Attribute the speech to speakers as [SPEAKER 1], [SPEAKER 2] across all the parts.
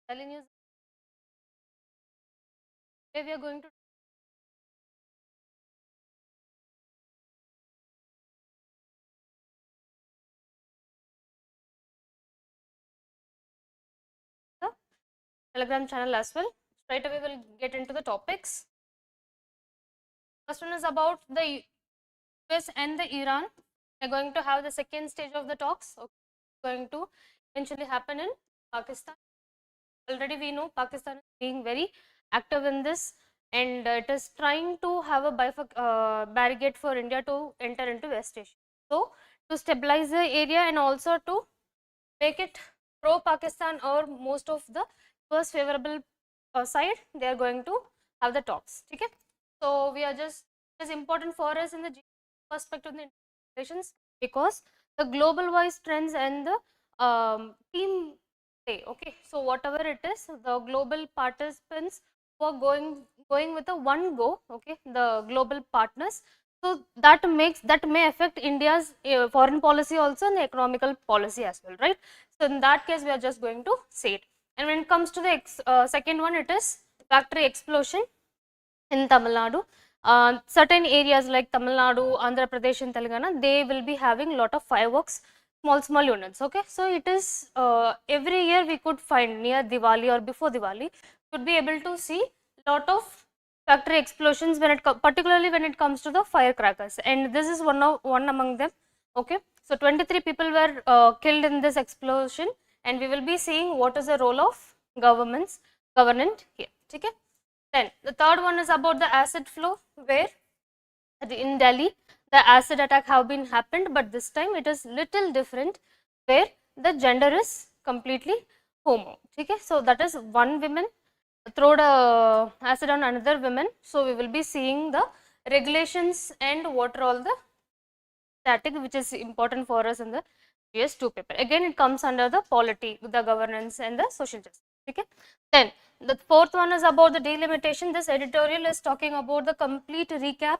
[SPEAKER 1] Delhi news. Today we are going to the Telegram channel as well. Straight away we'll get into the topics. First one is about the US and the Iran. We're going to have the second stage of the talks. Okay. Going to eventually happen in Pakistan. Already we know Pakistan is being very active in this, and it is trying to have a barricade for India to enter into West Asia. So to stabilize the area and also to make it pro Pakistan or most of the first favorable side, they are going to have the talks. Okay. So we are just, it is important for us in the perspective of the relations, because the global wise trends and the team play. Okay. So whatever it is, the global participants who are going with a one go. Okay. The global partners. So that may affect India's foreign policy also and the economical policy as well, right? So in that case, we are just going to say it. And when it comes to the second one, it is factory explosion in Tamil Nadu. Certain areas like Tamil Nadu, Andhra Pradesh and Telangana, they will be having lot of fireworks, small units. Okay, so it is every year we could find near Diwali or before Diwali, could be able to see lot of factory explosions when it particularly when it comes to the firecrackers, and this is one among them. Okay, so 23 people were killed in this explosion, and we will be seeing what is the role of government here. Okay. Then the third one is about the acid flow, where in Delhi the acid attack have been happened, but this time it is little different, where the gender is completely homo. Okay, so that is one woman throw the acid on another woman. So we will be seeing the regulations and what are all the static, which is important for us in the GS2 paper. Again, it comes under the polity, the governance and the social justice. Okay. Then the fourth one is about the delimitation. This editorial is talking about the complete recap.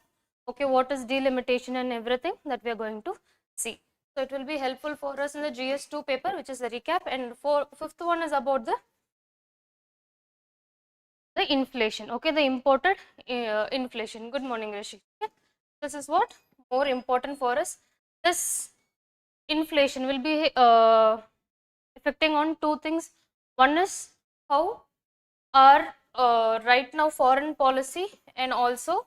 [SPEAKER 1] Okay, what is delimitation and everything that we are going to see. So it will be helpful for us in the GS2 paper, which is the recap. And fifth one is about the inflation. Okay, the imported inflation. Good morning, Rishi. Okay. This is what more important for us. This inflation will be affecting on two things. One is how our right now foreign policy and also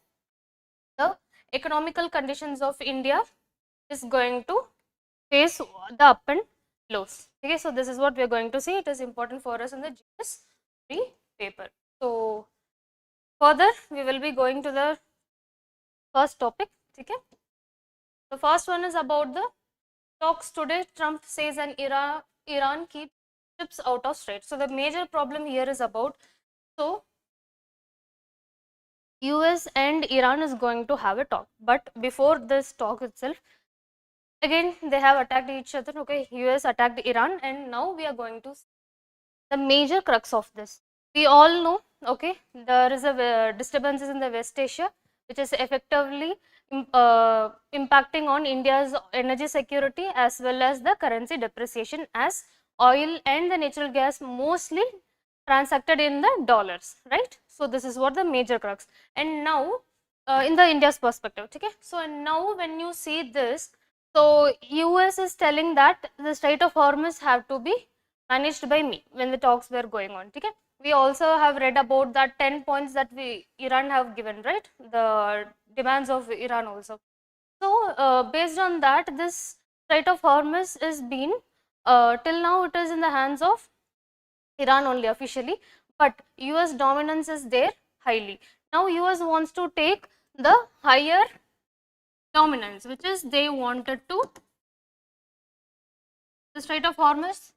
[SPEAKER 1] the economical conditions of India is going to face the up and lows. Okay, so this is what we are going to see. It is important for us in the GS3 paper. So further, we will be going to the first topic. Okay, the first one is about the talks today. Trump says and Iran keeps ships out of Strait. So the major problem here is about, so US and Iran is going to have a talk, but before this talk itself, again they have attacked each other. Okay, US attacked Iran, and now we are going to see the major crux of this. We all know, okay, there is a disturbances in the West Asia, which is effectively impacting on India's energy security as well as the currency depreciation, as oil and the natural gas mostly transacted in the dollars, right? So this is what the major crux. And now in the India's perspective, okay, so and now when you see this, so US is telling that the Strait of Hormuz have to be managed by me when the talks were going on. Okay, we also have read about that 10 points that Iran have given, right? The demands of Iran also. So based on that, this Strait of Hormuz is been till now it is in the hands of Iran only officially, but US dominance is there highly. Now US wants to take the higher dominance, which is they wanted to the Strait of Hormuz.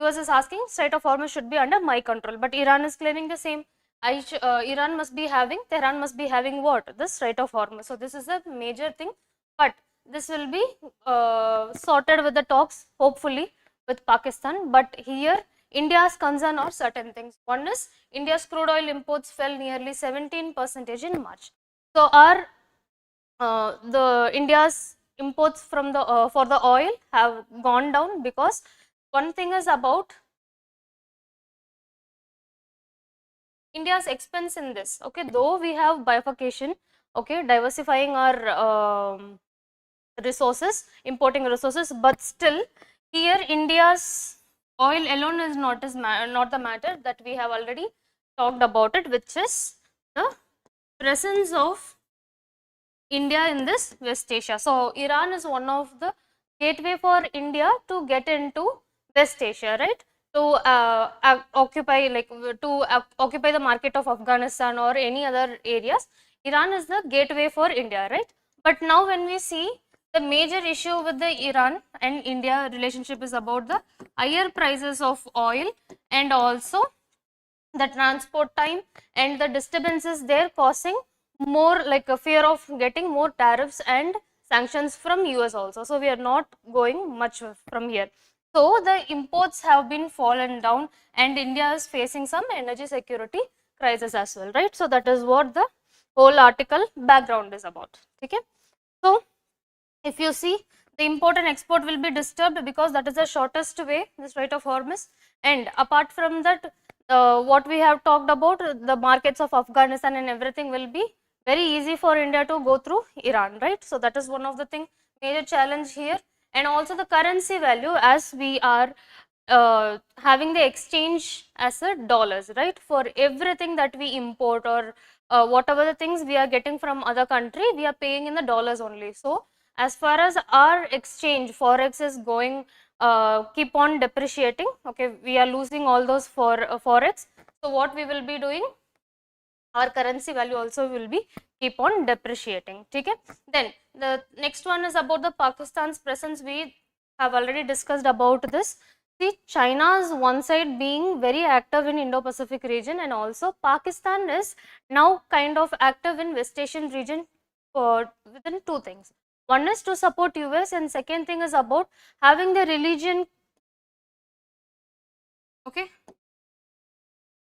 [SPEAKER 1] US is asking Strait of Hormuz should be under my control, but Iran is claiming the same. Iran must be having, Tehran must be having what? The Strait of Hormuz. So this is a major thing, but this will be sorted with the talks, hopefully, with Pakistan. But here India's concern are certain things. One is India's crude oil imports fell nearly 17% in March. So our the India's imports from the for the oil have gone down, because one thing is about India's expense in this. Okay, though we have bifurcation, okay, diversifying our resources, importing resources, but still here India's oil alone is not the matter, that we have already talked about it, which is the presence of India in this West Asia. So Iran is one of the gateway for India to get into West Asia, right? To occupy occupy the market of Afghanistan or any other areas. Iran is the gateway for India, right? But now when we see the major issue with the Iran and India relationship is about the higher prices of oil and also the transport time and the disturbances there, causing more like a fear of getting more tariffs and sanctions from US also. So we are not going much from here. So the imports have been fallen down and India is facing some energy security crisis as well, right? So that is what the whole article background is about. Okay. So if you see, the import and export will be disturbed because that is the shortest way, the Strait of Hormuz. And apart from that, what we have talked about, the markets of Afghanistan and everything will be very easy for India to go through Iran, right? So that is one of the major challenge here. And also the currency value, as we are having the exchange as a dollars, right? For everything that we import or whatever the things we are getting from other country, we are paying in the dollars only. So as far as our exchange forex is going, keep on depreciating, okay, we are losing all those for forex. So what we will be doing, our currency value also will be keep on depreciating. Okay. Then the next one is about the Pakistan's presence. We have already discussed about this. See, China's one side being very active in Indo-Pacific region, and also Pakistan is now kind of active in West Asian region for within two things. One is to support US and second thing is about having the religion. Okay.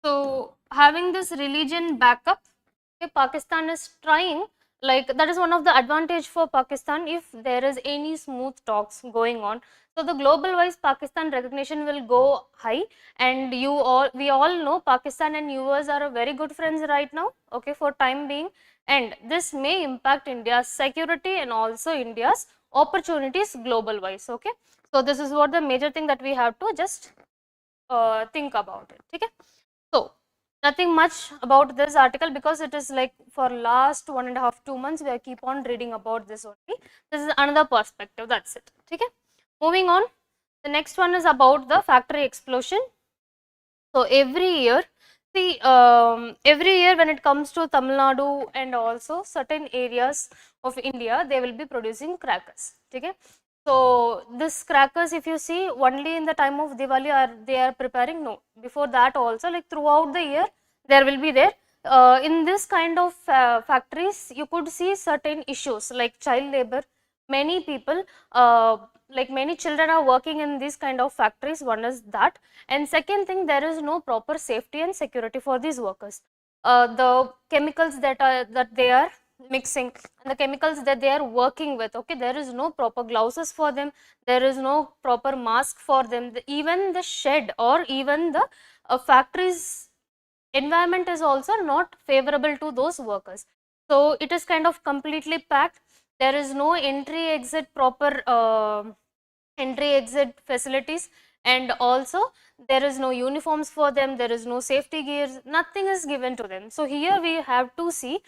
[SPEAKER 1] So having this religion backup, okay, Pakistan is trying, like that is one of the advantage for Pakistan if there is any smooth talks going on. So the global wise Pakistan recognition will go high, and we all know Pakistan and US are a very good friends right now, okay, for time being, and this may impact India's security and also India's opportunities global wise. Okay, so this is what the major thing that we have to just think about it. Okay. So nothing much about this article because it is like for last 1.5 2 months we are keep on reading about this only. This is another perspective, that's it. Okay. Moving on, the next one is about the factory explosion. So every year, see, every year when it comes to Tamil Nadu and also certain areas of India, they will be producing crackers. Okay. So this crackers, if you see, only in the time of Diwali they are preparing. No, before that also, like throughout the year, there will be there. In this kind of factories, you could see certain issues like child labor. Many people, like many children are working in these kind of factories. One is that, and second thing, there is no proper safety and security for these workers. The chemicals that they are mixing and the chemicals that they are working with, okay, there is no proper gloves for them, there is no proper mask for them. Even the shed or even the factories environment is also not favorable to those workers. So it is kind of completely packed. There is no entry exit proper entry exit facilities, and also there is no uniforms for them, there is no safety gears, nothing is given to them. So here we have to see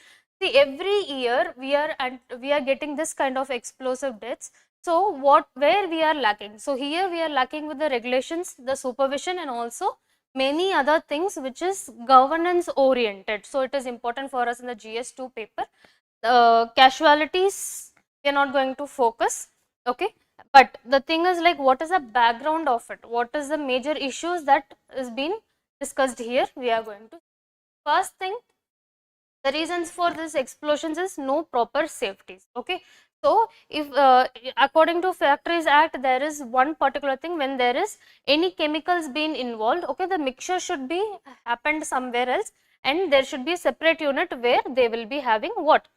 [SPEAKER 1] every year we are getting this kind of explosive deaths. So where we are lacking? So here we are lacking with the regulations, the supervision, and also many other things which is governance oriented. So it is important for us in the GS2 paper. Casualties we are not going to focus, okay, but the thing is like what is the background of it, what is the major issues that is being discussed here. We are going to first thing, the reasons for this explosions is no proper safeties. Okay, so if according to Factories Act, there is one particular thing, when there is any chemicals being involved, okay, the mixture should be happened somewhere else, and there should be a separate unit where they will be having what,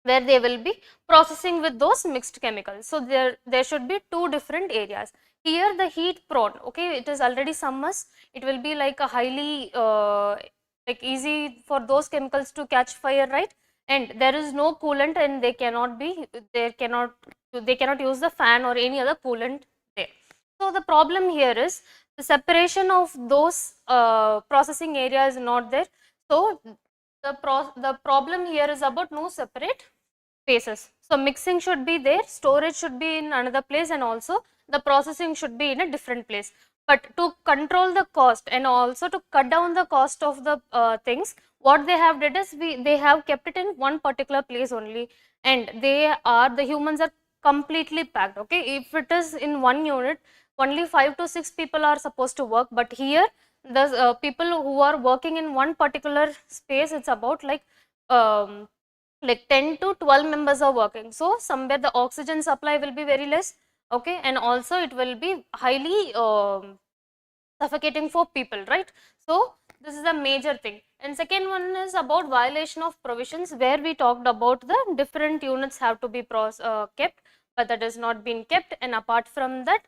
[SPEAKER 1] where they will be processing with those mixed chemicals. So there should be two different areas. Here the heat prone, okay, it is already summers, it will be like a highly like easy for those chemicals to catch fire, right? And there is no coolant, and they cannot use the fan or any other coolant there. So the problem here is the separation of those processing area is not there. So the problem here is about no separate spaces. So mixing should be there, storage should be in another place, and also the processing should be in a different place. But to control the cost and also to cut down the cost of the things, what they have did is they have kept it in one particular place only, and the humans are completely packed. Okay, if it is in one unit, only 5 to 6 people are supposed to work, but here the people who are working in one particular space, it's about like 10 to 12 members are working. So somewhere the oxygen supply will be very less, okay, and also it will be highly suffocating for people, right? So this is a major thing. And second one is about violation of provisions, where we talked about the different units have to be kept, but that has not been kept. And apart from that,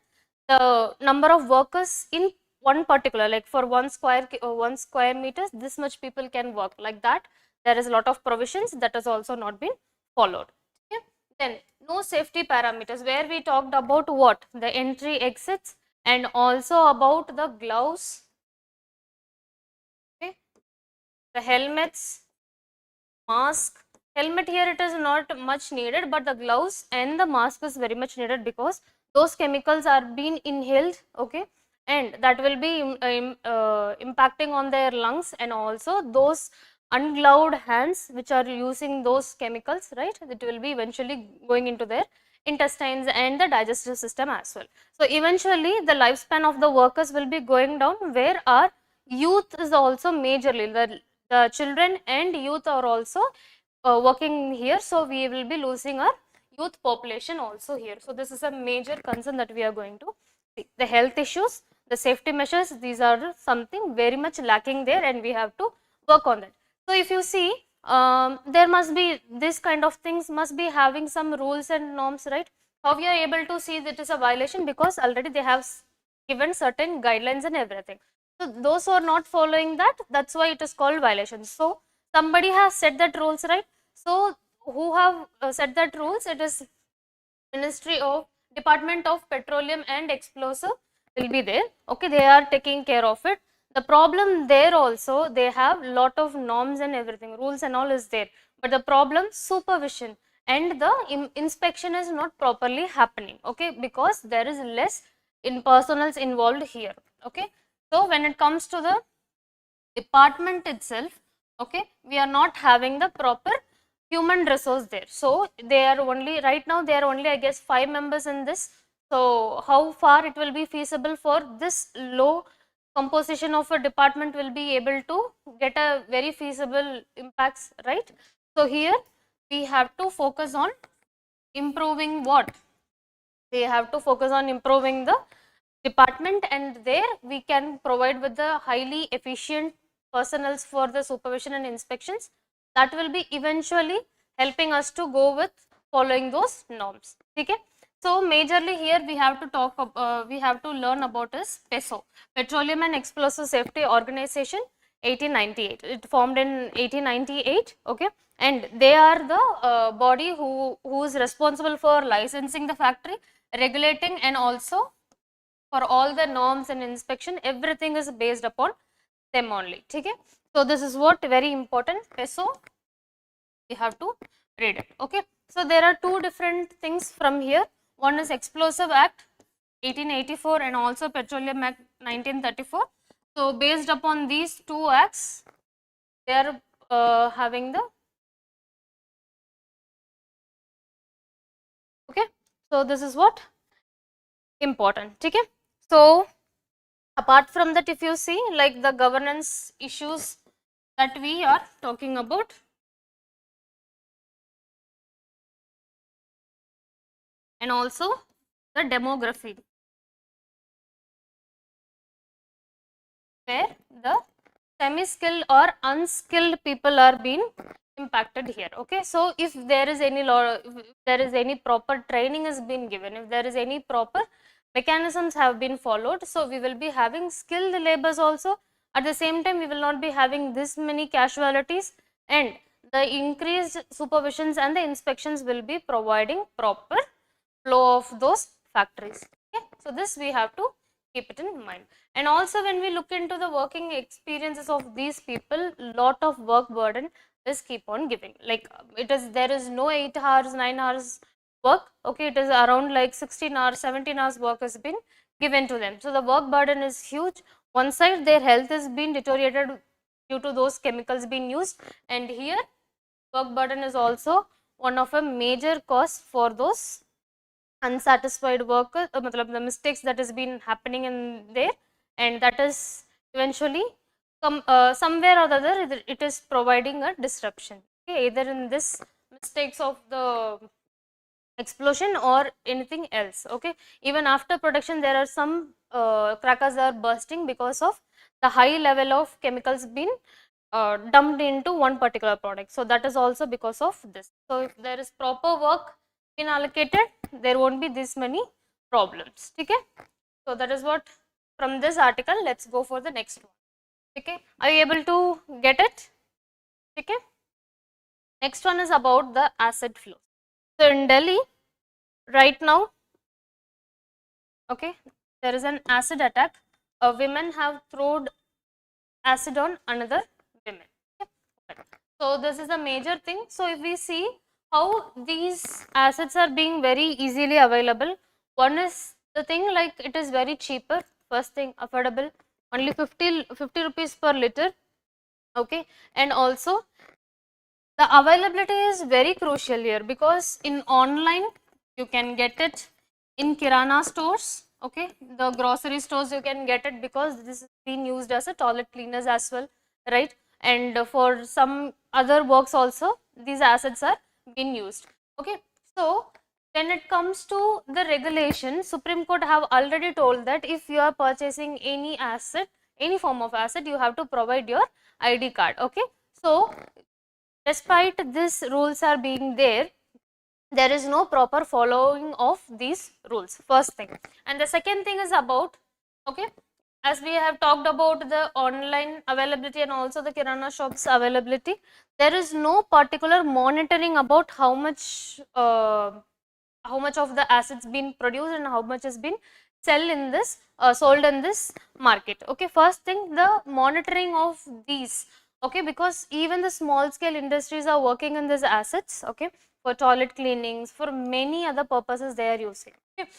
[SPEAKER 1] the number of workers in one particular, like for 1 square meters, this much people can work, like that. There is a lot of provisions that has also not been followed. Okay. Then no safety parameters, where we talked about what? The entry exits, and also about the gloves, okay, the helmets, mask. Helmet here it is not much needed, but the gloves and the mask is very much needed, because those chemicals are being inhaled, okay, and that will be impacting on their lungs, and also those ungloved hands which are using those chemicals, right, it will be eventually going into their intestines and the digestive system as well. So eventually the lifespan of the workers will be going down, where our youth is also majorly, the children and youth are also working here. So we will be losing our youth population also here. So this is a major concern that we are going to see. The health issues, the safety measures, these are something very much lacking there, and we have to work on that. So if you see, there must be this kind of things must be having some rules and norms, right? How we are able to see that it is a violation? Because already they have given certain guidelines and everything. So those who are not following that, that's why it is called violation. So somebody has set that rules, right? So who have set that rules? It is Department of Petroleum and Explosive will be there. Okay, they are taking care of it. The problem there also, they have lot of norms and everything, rules and all is there. But the problem, supervision and the inspection is not properly happening. Okay, because there is less personals involved here. Okay, so when it comes to the department itself, okay, we are not having the proper human resource there. So they are only, right now they are only, I guess, 5 members in this. So how far it will be feasible for this low composition of a department will be able to get a very feasible impacts, right? So here we have to focus on improving what? We have to focus on improving the department, and there we can provide with the highly efficient personnels for the supervision and inspections. That will be eventually helping us to go with following those norms. Okay. So majorly here we have to talk, we have to learn about is PESO, Petroleum and Explosive Safety Organization, 1898. It formed in 1898. Okay, and they are the body who is responsible for licensing the factory, regulating, and also for all the norms and inspection. Everything is based upon them only. Okay, so this is what very important. PESO, we have to read it. Okay, so there are two different things from here. One is Explosive Act 1884 and also Petroleum Act 1934. So based upon these two acts, they are having the, okay, so this is what important. Okay, so apart from that, if you see, like the governance issues that we are talking about, and also the demography, where the semi-skilled or unskilled people are being impacted here. Okay, so if there is any law, if there is any proper training has been given, if there is any proper mechanisms have been followed, so we will be having skilled labors also, At the same time, we will not be having this many casualties, and the increased supervisions and the inspections will be providing proper flow of those factories. Okay, so this we have to keep it in mind. And also when we look into the working experiences of these people, lot of work burden is keep on giving. Like there is no 8 hours, 9 hours work. Okay, it is around like 16 hours, 17 hours work has been given to them. So the work burden is huge. One side their health is being deteriorated due to those chemicals being used, and here work burden is also one of a major cause for those unsatisfied worker, the mistakes that has been happening in there, and that is eventually somewhere or the other it is providing a disruption. Okay, either in this mistakes of the explosion or anything else. Okay, even after production there are some crackers are bursting because of the high level of chemicals being dumped into one particular product. So that is also because of this. So if there is proper work been allocated, there won't be this many problems. Okay, so that is what from this article. Let's go for the next one. Okay, are you able to get it? Okay, next one is about the acid flow. So in Delhi right now, okay, there is an acid attack. Women have thrown acid on another women. Okay. So this is a major thing. So if we see how these acids are being very easily available, one is the thing like it is very cheaper. First thing, affordable, only 50 rupees per liter. Okay, and also the availability is very crucial here, because in online you can get it, in kirana stores, okay, the grocery stores you can get it, because this is being used as a toilet cleaners as well, right? And for some other works also these acids are being used. Okay, so when it comes to the regulation, Supreme Court have already told that if you are purchasing any acid, any form of acid, you have to provide your ID card. Okay, so despite these rules are being there, there is no proper following of these rules, first thing. And the second thing is about, okay, as we have talked about the online availability and also the kirana shops availability, there is no particular monitoring about how much of the assets been produced and how much has been sold in this market. Okay, first thing, the monitoring of these. Okay, because even the small scale industries are working in these assets. Okay, for toilet cleanings, for many other purposes they are using. Okay,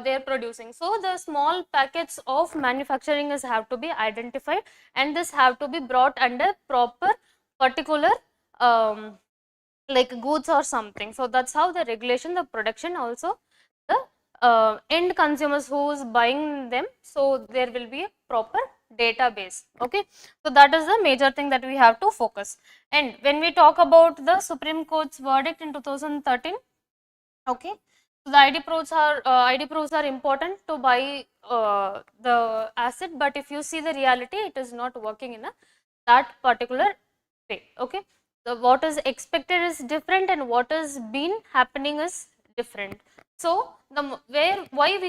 [SPEAKER 1] they are producing. So the small packets of manufacturing is have to be identified, and this have to be brought under proper particular like goods or something. So that's how the regulation, the production, also the end consumers who is buying them, so there will be a proper database. Okay, so that is the major thing that we have to focus. And when we talk about the Supreme Court's verdict in 2013, okay, so the ID proofs are important to buy the asset, but if you see the reality, it is not working in that particular way. Okay, so what is expected is different and what is been happening is different. So why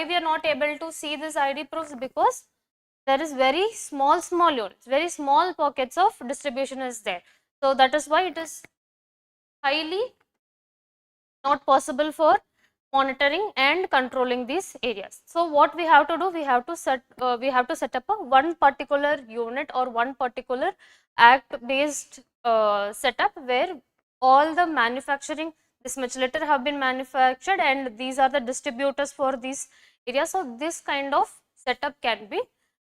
[SPEAKER 1] we are not able to see this ID proofs, because there is very small units, very small pockets of distribution is there. So that is why it is highly not possible for monitoring and controlling these areas. So what we have to do, we have to set up a one particular unit or one particular act based setup, where all the manufacturing, this much litter have been manufactured and these are the distributors for these areas. So this kind of setup can be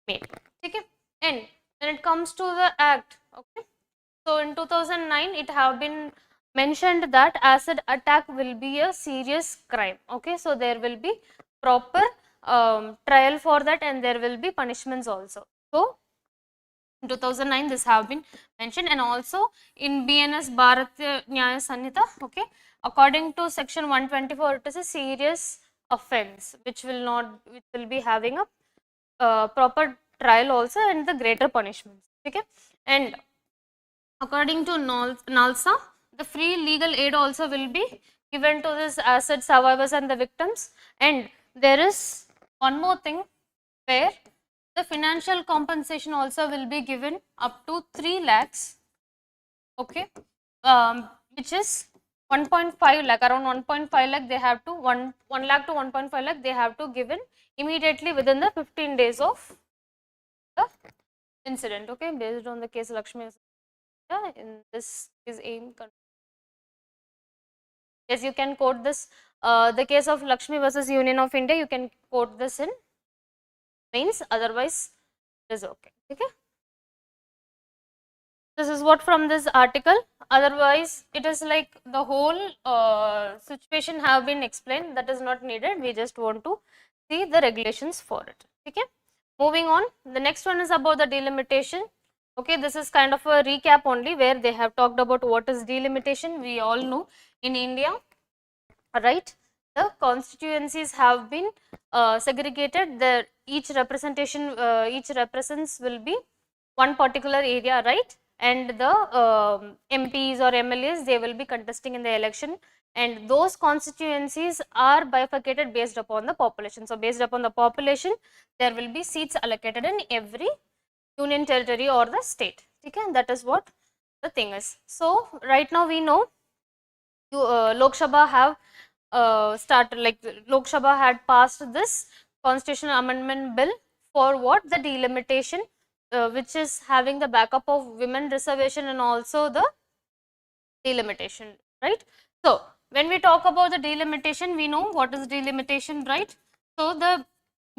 [SPEAKER 1] made. Okay, and when it comes to the act, okay, so in 2009 it have been mentioned that acid attack will be a serious crime. Okay, so there will be proper trial for that and there will be punishments also. So in 2009 this have been mentioned, and also in BNS Bharatiya Nyaya Sanhita, okay, according to section 124, it is a serious offense which will be having a proper trial also and the greater punishments. Okay, and according to NALSA, the free legal aid also will be given to this acid survivors and the victims. And there is one more thing, where the financial compensation also will be given up to 3 lakhs, okay, which is 1.5 lakh, around 1.5 lakh they have to 1 lakh to 1.5 lakh they have to given immediately within the 15 days of the incident, okay, based on the case Lakshmi. Yeah, in this is aim. Yes, you can quote this. The case of Lakshmi versus Union of India, you can quote this in mains. Otherwise, it is okay. Okay. This is what from this article. Otherwise, it is like the whole situation have been explained. That is not needed. We just want to see the regulations for it. Okay. Moving on. The next one is about the delimitation. Okay, this is kind of a recap only where they have talked about what is delimitation. We all know in India, right, the constituencies have been segregated. The each representation, each represents will be one particular area, right, and the MPs or MLAs, they will be contesting in the election, and those constituencies are bifurcated based upon the population. So based upon the population, there will be seats allocated in every union territory or the state. Okay, that is what the thing is. So right now we know Lok Sabha have started, like Lok Sabha had passed this constitutional amendment bill for what, the delimitation, which is having the backup of women reservation and also the delimitation, right. So when we talk about the delimitation, we know what is delimitation, right. So the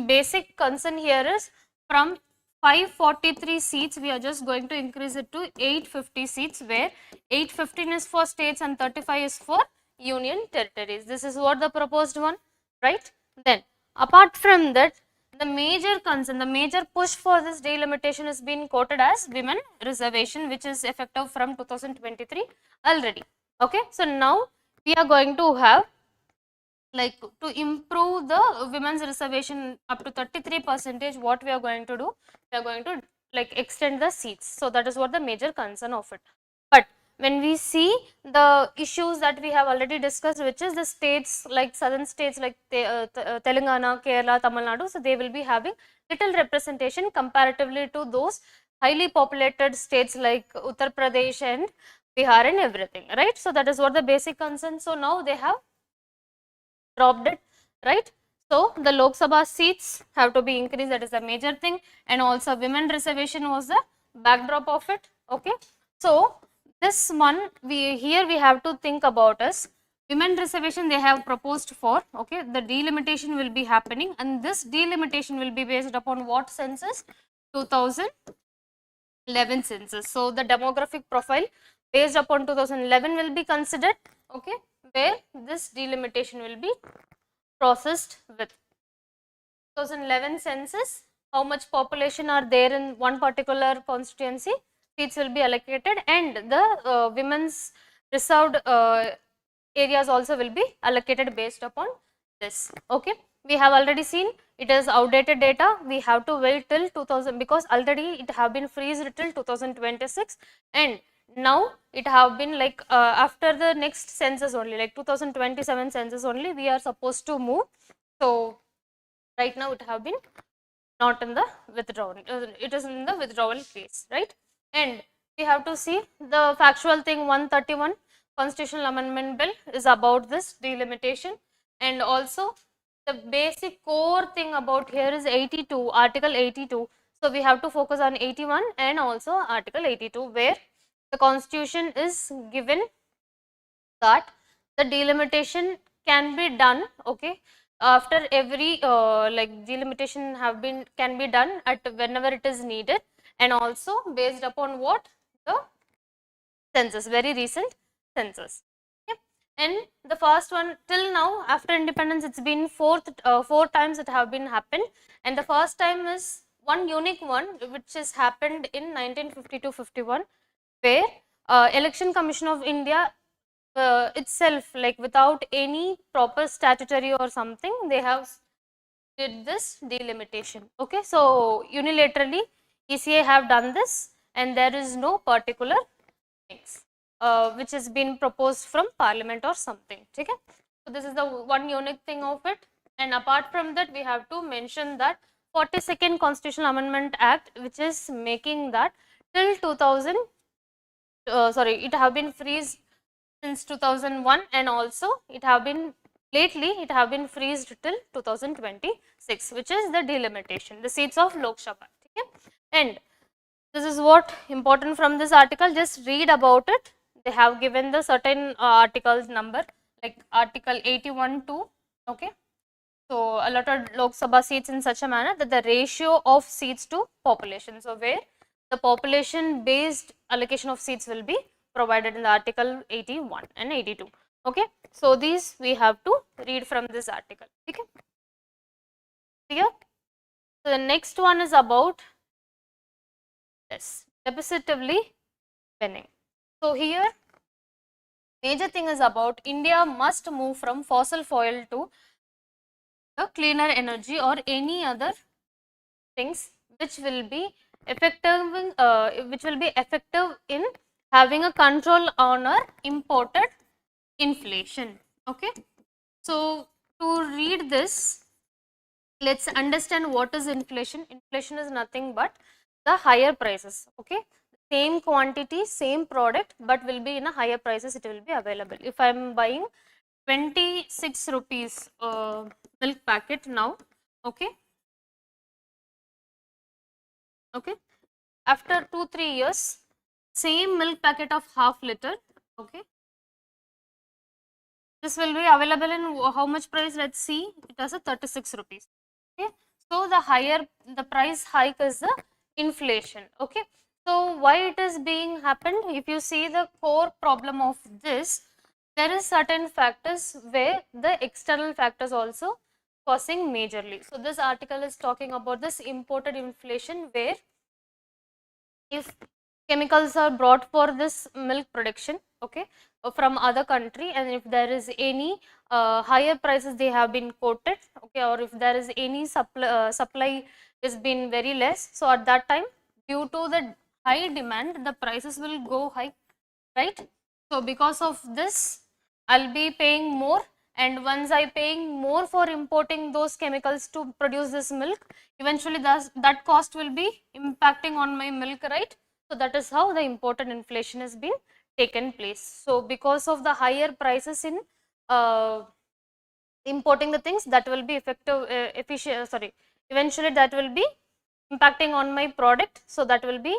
[SPEAKER 1] basic concern here is from 543 seats, we are just going to increase it to 850 seats, where 815 is for states and 35 is for union territories. This is what the proposed one, right. Then apart from that, the major concern, the major push for this delimitation is being quoted as women reservation, which is effective from 2023 already. Okay, so now we are going to have, like, to improve the women's reservation up to 33%, what we are going to do, we are going to like extend the seats. So that is what the major concern of it. But when we see the issues that we have already discussed, which is the states like southern states like Telangana, Kerala, Tamil Nadu, so they will be having little representation comparatively to those highly populated states like Uttar Pradesh and Bihar and everything, right. So that is what the basic concern. So now they have dropped it, right. So the Lok Sabha seats have to be increased, that is the major thing, and also women reservation was the backdrop of it. Okay, so this one, we have to think about is women reservation they have proposed for. Okay, the delimitation will be happening, and this delimitation will be based upon what census? 2011 census. So the demographic profile based upon 2011 will be considered. Okay, where this delimitation will be processed with 2011 census, how much population are there in one particular constituency, seats will be allocated, and the women's reserved areas also will be allocated based upon this. Okay, we have already seen it is outdated data. We have to wait till 2000, because already it have been freezed till 2026, and now it have been like after the next census only, like 2027 census only we are supposed to move. So right now it have been not in the withdrawal, it is in the withdrawal phase, right. And we have to see the factual thing. 131 constitutional amendment bill is about this delimitation, and also the basic core thing about here is 82, article 82. So we have to focus on 81 and also article 82, where the constitution is given that the delimitation can be done, okay, after every like delimitation can be done at whenever it is needed, and also based upon what, the census, very recent census. Okay. And the first one, till now after independence, it's been four times it have been happened, and the first time is one unique one which has happened in 1950-51, where Election Commission of India itself, like without any proper statutory or something, they have did this delimitation. Okay, so unilaterally ECA have done this, and there is no particular things which has been proposed from parliament or something. Okay, so this is the one unique thing of it. And apart from that, we have to mention that 42nd Constitutional Amendment Act, which is making that till 2000, it have been freezed since 2001, and also it have been lately it have been freezed till 2026, which is the delimitation, the seats of Lok Sabha. Okay? And this is what important from this article, just read about it. They have given the certain articles number, like article 81 to, okay. So allotted Lok Sabha seats in such a manner that the ratio of seats to population, so where the population based allocation of seats will be provided in the article 81 and 82. Okay. So these we have to read from this article. Okay. Clear? So the next one is about this depositively winning. So here major thing is about India must move from fossil fuel to a cleaner energy or any other things which will be effective in having a control on our imported inflation. Okay. So to read this, let's understand what is inflation. Inflation is nothing but the higher prices. Okay. Same quantity, same product, but will be in a higher prices, it will be available. If I am buying 26 rupees milk packet now, okay, okay, after 2-3 years, same milk packet of half liter, okay, this will be available in how much price? Let's see, it has a 36 rupees. Okay. So the higher the price hike is the inflation. Okay. So why it is being happened? If you see the core problem of this, there is certain factors where the external factors also causing majorly. So this article is talking about this imported inflation, where if chemicals are brought for this milk production, okay, from other country, and if there is any higher prices they have been quoted, okay, or if there is any supply is been very less, so at that time, due to the high demand, the prices will go high, right? So because of this, I'll be paying more, and once I paying more for importing those chemicals to produce this milk, eventually that cost will be impacting on my milk, right? So that is how the imported inflation has been taken place. So because of the higher prices in importing the things, that will be eventually that will be impacting on my product, so that will be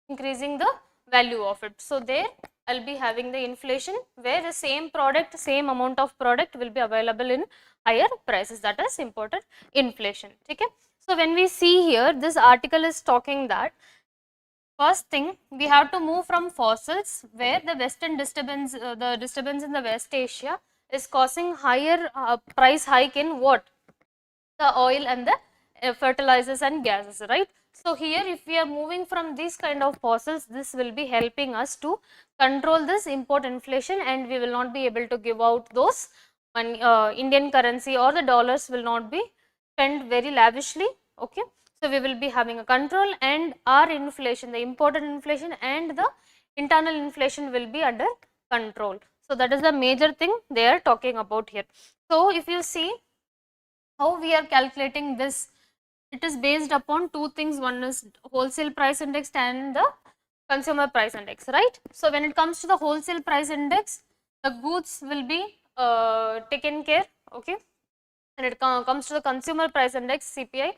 [SPEAKER 1] increasing the value of it. So there I'll be having the inflation, where the same product, same amount of product will be available in higher prices, that is imported inflation. Okay. So when we see here, this article is talking that first thing, we have to move from fossils, where the western disturbance, the disturbance in the West Asia is causing higher price hike in what? The oil and the fertilizers and gases, right? So here if we are moving from these kind of fossils, this will be helping us to control this import inflation, and we will not be able to give out those money, Indian currency or the dollars will not be spent very lavishly. Okay. So we will be having a control, and our inflation, the imported inflation and the internal inflation will be under control. So that is the major thing they are talking about here. So if you see how we are calculating this, it is based upon two things. One is wholesale price index and the consumer price index, right? So when it comes to the wholesale price index, the goods will be taken care, okay, and it comes to the consumer price index CPI,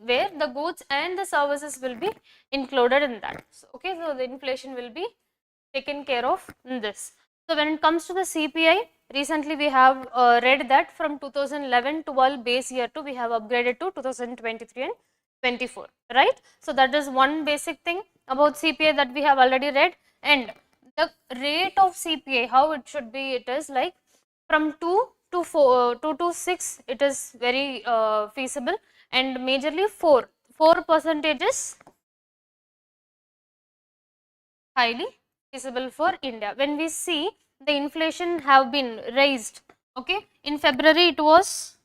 [SPEAKER 1] where the goods and the services will be included in that. So, okay, so the inflation will be taken care of in this. So when it comes to the CPI, recently we have read that from 2011-12 base year to we have upgraded to 2023 and 24, right? So that is one basic thing about CPI that we have already read. And the rate of CPI, how it should be, it is like from 2 to 6, it is very feasible, and majorly 4% is highly feasible for India. When we see the inflation have been raised, okay, in February it was,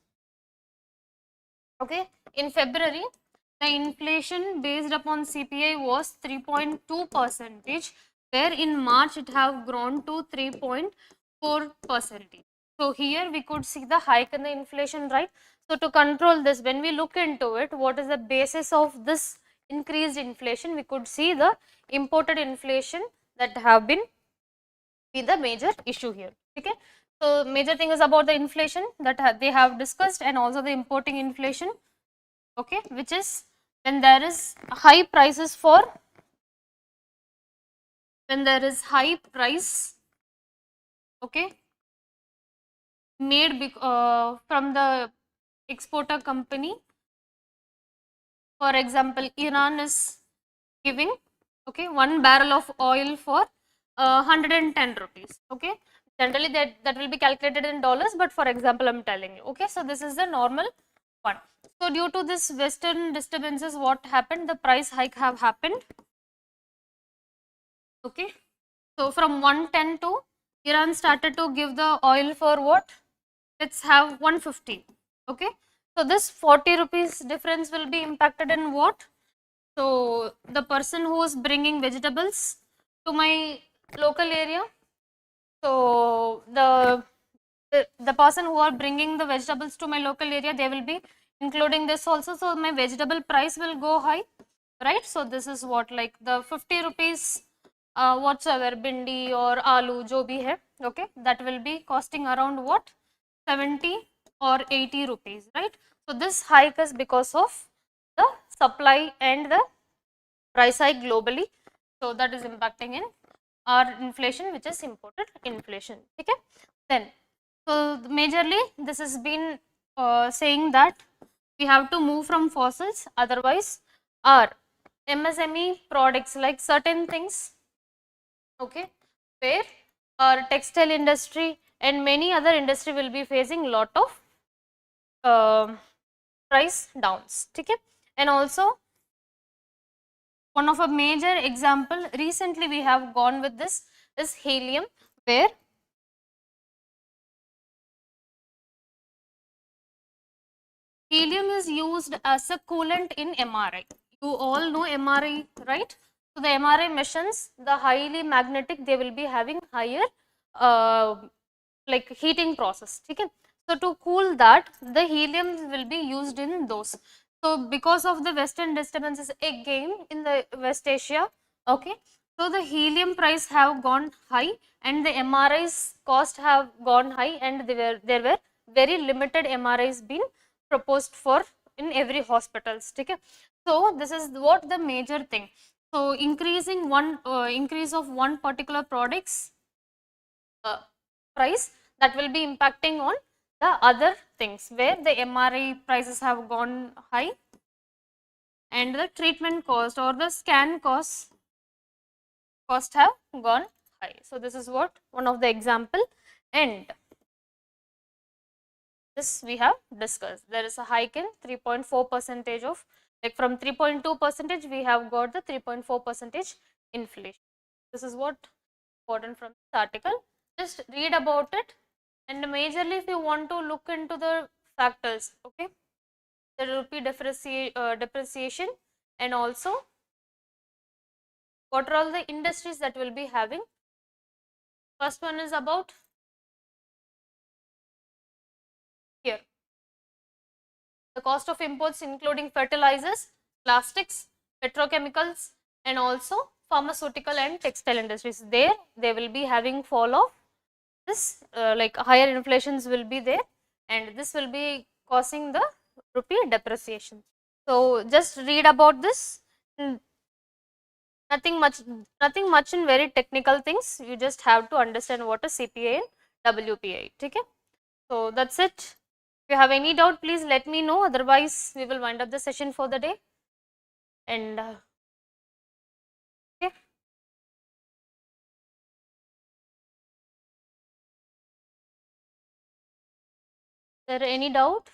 [SPEAKER 1] okay, in February the inflation based upon CPI was 3.2%, where in March it have grown to 3.4%. So here we could see the hike in the inflation, right? So to control this, when we look into it, what is the basis of this increased inflation? We could see the imported inflation that have been the major issue here. Okay. So major thing is about the inflation that they have discussed, and also the importing inflation. Okay, which is when there is high prices for, when there is high price, okay, made from the exporter company. For example, Iran is giving, okay, 1 barrel of oil for 110 rupees. Okay, generally that will be calculated in dollars, but for example I'm telling you. Okay, so this is the normal one. So due to this western disturbances, what happened, the price hike have happened. Okay, so from 110 to Iran started to give the oil for what, let's have 150. Okay, so this 40 rupees difference will be impacted in what? So the person who is bringing vegetables to my local area, so the person who are bringing the vegetables to my local area, they will be including this also. So my vegetable price will go high, right? So this is what, like the 50 rupees whatsoever bindi or aloo jo bhi hai, okay, that will be costing around what, 70 or 80 rupees, right? So this hike is because of the supply and the price hike globally. So that is impacting in our inflation, which is imported inflation. Okay, then so majorly this has been saying that we have to move from fossils, otherwise our MSME products like certain things, okay, where our textile industry and many other industry will be facing lot of price downs. Okay, and also one of a major example recently we have gone with this is helium, where helium is used as a coolant in MRI. You all know MRI, right? So the MRI machines, the highly magnetic, they will be having higher like heating process. Okay? So to cool that, the helium will be used in those. So because of the western disturbances again in the West Asia, okay, so the helium price have gone high and the MRIs cost have gone high, and there were very limited MRIs being proposed for in every hospitals. Okay? So this is what the major thing. So increasing one increase of one particular products price, that will be impacting on the other things where the MRI prices have gone high and the treatment cost or the scan cost have gone high. So this is what one of the example, and this we have discussed. There is a hike in 3.4 percentage of, like from 3.2 percentage we have got the 3.4 percentage inflation. This is what important from this article. Just read about it, and majorly if you want to look into the factors, okay, the rupee depreciation, and also what are all the industries that will be having. First one is about here, the cost of imports including fertilizers, plastics, petrochemicals, and also pharmaceutical and textile industries. There they will be having fall of this like higher inflations will be there, and this will be causing the rupee depreciation. So just read about this. Nothing much in very technical things. You just have to understand what is CPI and WPI. Okay, so that's it. If you have any doubt, please let me know. Otherwise, we will wind up the session for the day. And okay, there any doubt?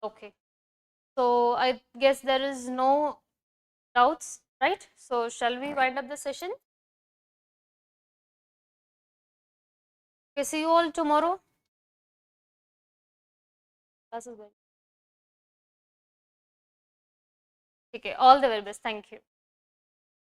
[SPEAKER 1] Okay, so I guess there is no doubts, right? So shall we wind up the session? Okay, see you all tomorrow. Class is going. Okay, all the very best. Thank you.